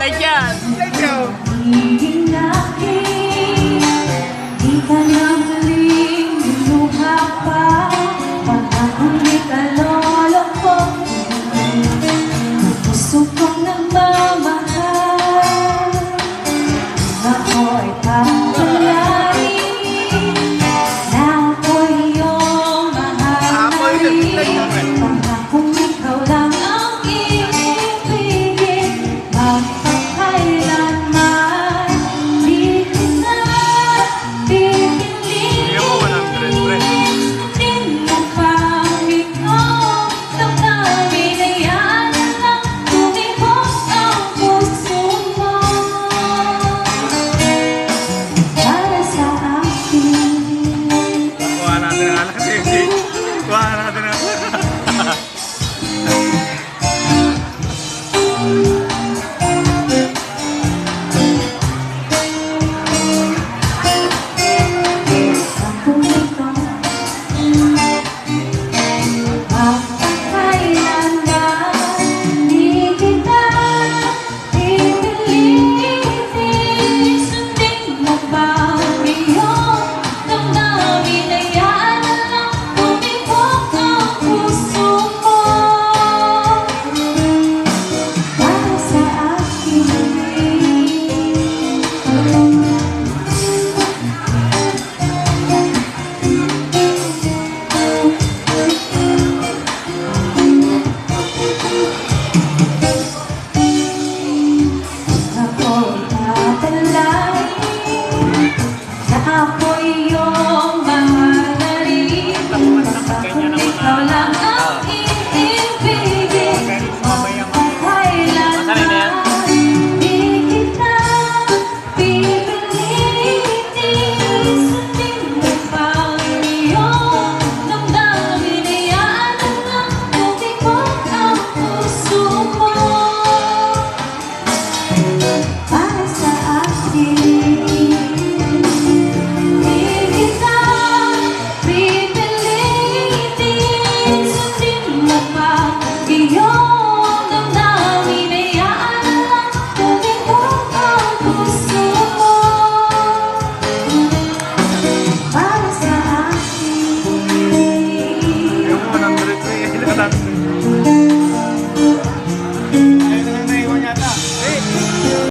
Like yan. Like you. Di ka na muling lumuha pa. Pag ako'y may kaloloko, puso kong nagmamahal. Ako'y papalain na ako'y iyong mahalin. Pangakong ikaw lang ang iibigin, magpakailanman di kita pipiliin. Din mo pang ikaw damdamin na yan lang tumibok ang puso mo. Para sa akin, Kuha natin ang anak si Kuha natin ang kung ikaw magpakailanman di kita pipilitin. Sundin mo ba ang iyong damdamin na yan lang tumibok ang puso mo. Para sa akin, ako'y tatalain na ako'y iyong mahalin. Kung ikaw lang ang iibigin, magpakailanman di kita pipilitin. Sundin mo pa ang iyong damdamin na yan lang tumibok ang puso mo. Para sa akin, di kita pipilitin. Sundin mo pa iyong damdamin na yan lang tumibok ang puso mo. Para sa akin, yung 103.